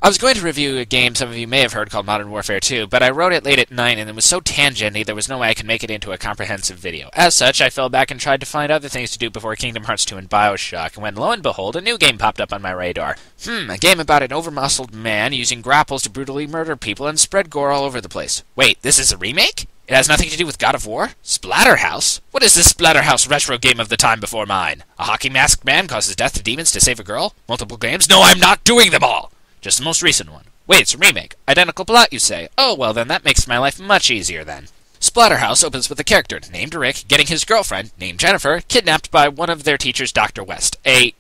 I was going to review a game some of you may have heard called Modern Warfare 2, but I wrote it late at night and it was so tangenty there was no way I could make it into a comprehensive video. As such, I fell back and tried to find other things to do before Kingdom Hearts 2 and Bioshock, and when lo and behold, a new game popped up on my radar. A game about an over-muscled man using grapples to brutally murder people and spread gore all over the place. Wait, this is a remake? It has nothing to do with God of War? Splatterhouse? What is this Splatterhouse retro game of the time before mine? A hockey masked man causes death to demons to save a girl? Multiple games? No, I'm not doing them all! Just the most recent one. Wait, it's a remake. Identical plot, you say? Oh, well then that makes my life much easier then. Splatterhouse opens with a character named Rick getting his girlfriend, named Jennifer, kidnapped by one of their teachers, Dr. West, a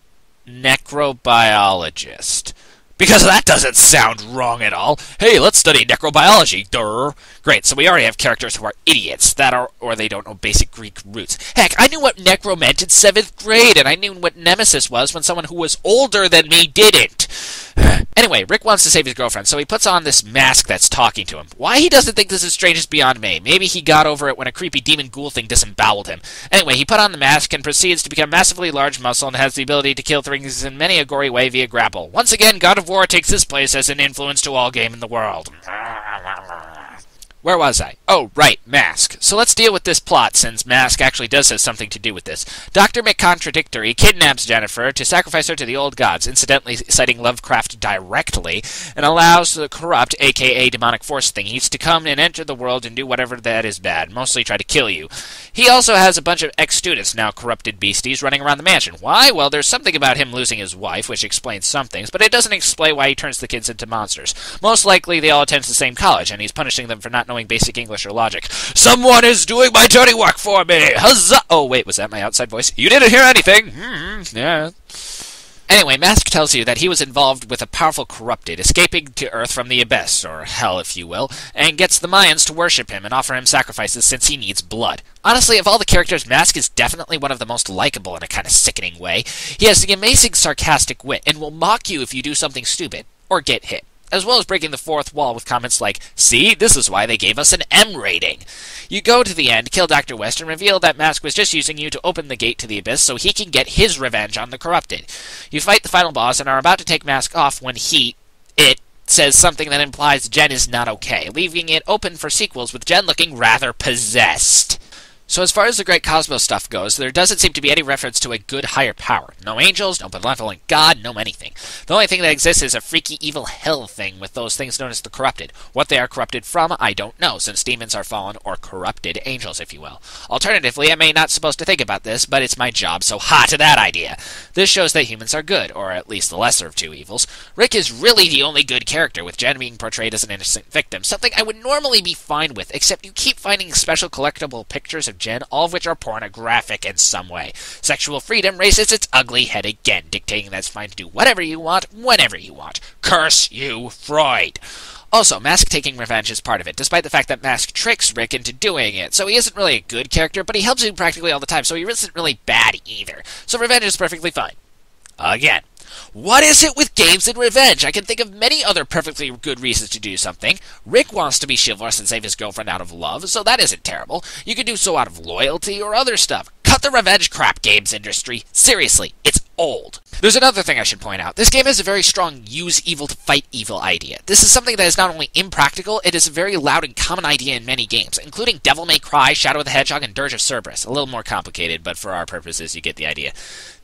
necrobiologist. Because that doesn't sound wrong at all. Hey, let's study necrobiology, durr. Great, so we already have characters who are idiots, or they don't know basic Greek roots. Heck, I knew what necro meant in 7th grade, and I knew what nemesis was when someone who was older than me didn't. Anyway, Rick wants to save his girlfriend, so he puts on this mask that's talking to him. Why he doesn't think this is strange is beyond me. Maybe he got over it when a creepy demon ghoul thing disemboweled him. Anyway, he put on the mask and proceeds to become massively large muscle and has the ability to kill things in many a gory way via grapple. Once again, God of War takes his place as an influence to all game in the world. Where was I? Oh, right, Mask. So let's deal with this plot, since Mask actually does have something to do with this. Dr. McContradictory kidnaps Jennifer to sacrifice her to the old gods, incidentally citing Lovecraft directly, and allows the corrupt, aka demonic force thingies, to come and enter the world and do whatever that is bad, mostly try to kill you. He also has a bunch of ex-students, now corrupted beasties, running around the mansion. Why? Well, there's something about him losing his wife, which explains some things, but it doesn't explain why he turns the kids into monsters. Most likely, they all attend the same college, and he's punishing them for not knowing basic English or logic. Someone is doing my dirty work for me! Huzzah! Oh, wait, was that my outside voice? You didn't hear anything! Yeah. Anyway, Mask tells you that he was involved with a powerful corrupted, escaping to Earth from the Abyss, or Hell if you will, and gets the Mayans to worship him and offer him sacrifices since he needs blood. Honestly, of all the characters, Mask is definitely one of the most likable in a kind of sickening way. He has the amazing sarcastic wit, and will mock you if you do something stupid, or get hit, as well as breaking the fourth wall with comments like, "See, this is why they gave us an M rating." You go to the end, kill Dr. West, and reveal that Mask was just using you to open the gate to the Abyss so he can get his revenge on the corrupted. You fight the final boss and are about to take Mask off when it says something that implies Jen is not okay, leaving it open for sequels with Jen looking rather possessed. So as far as the Great Cosmos stuff goes, there doesn't seem to be any reference to a good higher power. No angels, no benevolent god, no anything. The only thing that exists is a freaky evil hell thing with those things known as the corrupted. What they are corrupted from, I don't know, since demons are fallen or corrupted angels, if you will. Alternatively, I may not supposed to think about this, but it's my job, so ha to that idea. This shows that humans are good, or at least the lesser of two evils. Rick is really the only good character, with Jen being portrayed as an innocent victim, something I would normally be fine with, except you keep finding special collectible pictures of Jen, all of which are pornographic in some way. Sexual freedom raises its ugly head again, dictating that it's fine to do whatever you want, whenever you want. Curse you, Freud! Also, Mask taking revenge is part of it, despite the fact that Mask tricks Rick into doing it. So he isn't really a good character, but he helps you practically all the time, so he isn't really bad either. So revenge is perfectly fine. Again. What is it with games and revenge? I can think of many other perfectly good reasons to do something. Rick wants to be chivalrous and save his girlfriend out of love, so that isn't terrible. You can do so out of loyalty or other stuff. Cut the revenge crap, games industry. Seriously, it's old. There's another thing I should point out. This game has a very strong use evil to fight evil idea. This is something that is not only impractical, it is a very loud and common idea in many games, including Devil May Cry, Shadow of the Hedgehog, and Dirge of Cerberus. A little more complicated, but for our purposes, you get the idea.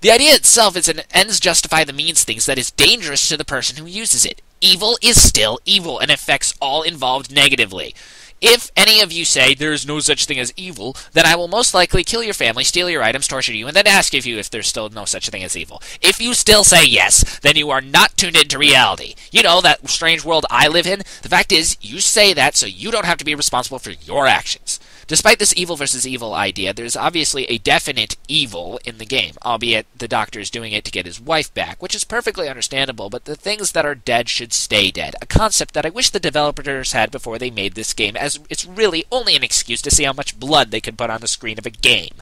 The idea itself is an ends justify the means things that is dangerous to the person who uses it. Evil is still evil, and affects all involved negatively. If any of you say there is no such thing as evil, then I will most likely kill your family, steal your items, torture you, and then ask you if there's still no such thing as evil. If you still say yes, then you are not tuned into reality. You know, that strange world I live in? The fact is, you say that so you don't have to be responsible for your actions. Despite this evil versus evil idea, there's obviously a definite evil in the game, albeit the doctor is doing it to get his wife back, which is perfectly understandable, but the things that are dead should stay dead, a concept that I wish the developers had before they made this game, as it's really only an excuse to see how much blood they can put on the screen of a game.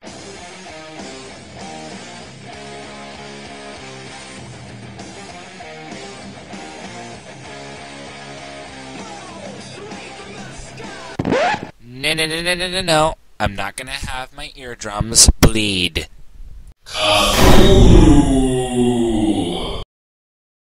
No. I'm not gonna have my eardrums bleed. Cthulhu.